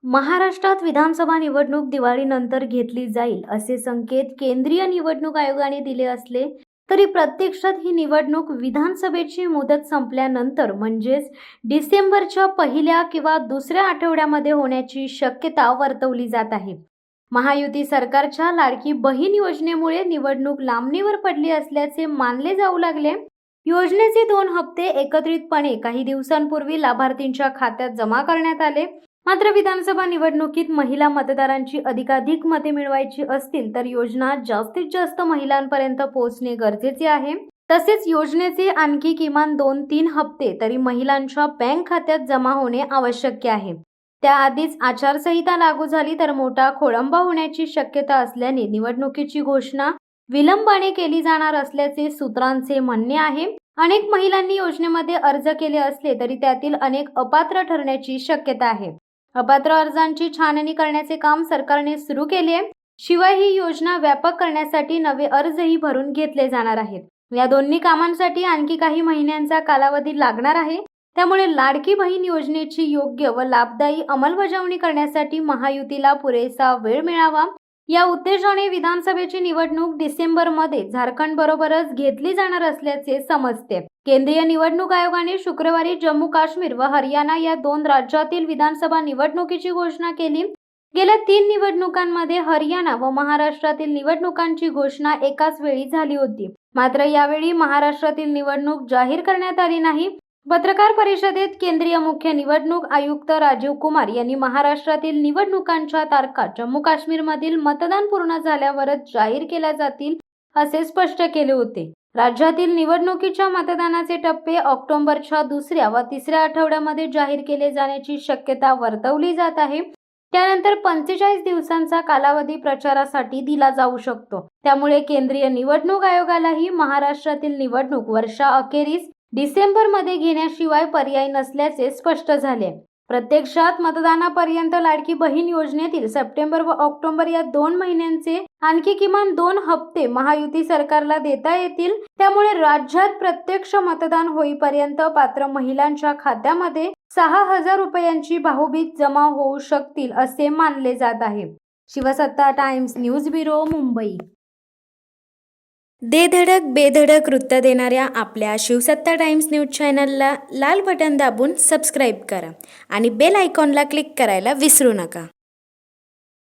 महाराष्ट्रात विधानसभा निवडणूक दिवाळीनंतर घेतली जाईल असे संकेत केंद्रीय निवडणूक आयोगाने दिले असले तरी प्रत्यक्षात ही निवडणूक विधानसभेची मुदत संपल्यानंतर म्हणजेच डिसेंबरच्या पहिल्या किंवा दुसऱ्या आठवड्यामध्ये होण्याची शक्यता वर्तवली जात आहे। महायुती सरकारच्या लाडकी बहीण योजनेमुळे निवडणूक लांबणीवर पडली असल्याचे मानले जाऊ लागले। योजनेचे 2 हप्ते एकत्रितपणे काही दिवसांपूर्वी लाभार्थींच्या खात्यात जमा करण्यात आले। मात्र विधानसभा निवडणुकीत महिला मतदारांची अधिकाधिक मते मिळवायची असतील तर योजना जास्तीत जास्त महिलांपर्यंत पोहोचणे गरजेचे आहे। तसेच योजनेचे आणखी किमान 2-3 हप्ते तरी महिलांच्या बँक खात्यात जमा होणे आवश्यक आहे। त्याआधीच आचारसंहिता लागू झाली तर मोठा खोळंबा होण्याची शक्यता असल्याने निवडणुकीची घोषणा विलंबाने केली जाणार असल्याचे सूत्रांचे म्हणणे आहे। अनेक महिलांनी योजनेमध्ये अर्ज केले असले तरी त्यातील अनेक अपात्र ठरण्याची शक्यता आहे। अपात्र अर्जांची छाननी करण्याचे काम सरकारने सुरू केले आहे। शिवाय ही योजना व्यापक करण्यासाठी नवे अर्जही भरून घेतले जाणार आहेत। या दोन्ही कामांसाठी आणखी काही महिन्यांचा कालावधी लागणार आहे। त्यामुळे लाडकी बहीण योजनेची योग्य व लाभदायी अंमलबजावणी करण्यासाठी महायुतीला पुरेसा वेळ मिळावा या उद्देशाने विधानसभेची निवडणूक डिसेंबरमध्ये झारखंड बरोबरच घेतली जाणार असल्याचे समजते। केंद्रीय निवडणूक आयोगाने शुक्रवारी जम्मू काश्मीर व हरियाणा या 2 राज्यातील विधानसभा निवडणुकीची घोषणा केली। गेल्या 3 निवडणुकांमध्ये हरियाणा व महाराष्ट्रातील निवडणुकांची घोषणा एकाच वेळी झाली होती। मात्र यावेळी महाराष्ट्रातील निवडणूक जाहीर करण्यात आली नाही। पत्रकार परिषदेत केंद्रीय मुख्य निवडणूक आयुक्त राजीव कुमार यांनी महाराष्ट्रातील निवडणुकांच्या तारखा जम्मू काश्मीरमधील मतदान पूर्ण झाल्यावरच जाहीर केल्या जातील असे स्पष्ट केले होते। राज्यातील निवडणुकीच्या मतदानाचे टप्पे ऑक्टोबरच्या 2ऱ्या व 3ऱ्या आठवड्यामध्ये जाहीर केले जाण्याची शक्यता वर्तवली जात आहे। त्यानंतर 45 दिवसांचा कालावधी प्रचारासाठी दिला जाऊ शकतो। त्यामुळे केंद्रीय निवडणूक आयोगालाही महाराष्ट्रातील निवडणूक वर्षाअखेरीस डिसेंबरमध्ये घेण्याशिवाय पर्याय नसल्याचे स्पष्ट झाले। प्रत्यक्षात मतदानापर्यंत लाडकी बहीण योजनेतील सप्टेंबर व ऑक्टोबर या 2 महिन्यांचे आणखी किमान 2 हप्ते महायुती सरकारला देता येतील। त्यामुळे राज्यात प्रत्यक्ष मतदान होईपर्यंत पात्र महिलांच्या खात्यामध्ये 6,000 रुपयांची भाऊबीज जमा होऊ शकतील असे मानले जात आहे। शिवसत्ता टाइम्स न्यूज ब्युरो, मुंबई। धडक बेधडक वृत्त देणाऱ्या आपल्या शिवसत्ता टाइम्स न्यूज चॅनलला लाल बटन दाबून सबस्क्राईब करा आणि बेल आयकॉनला क्लिक करायला विसरू नका।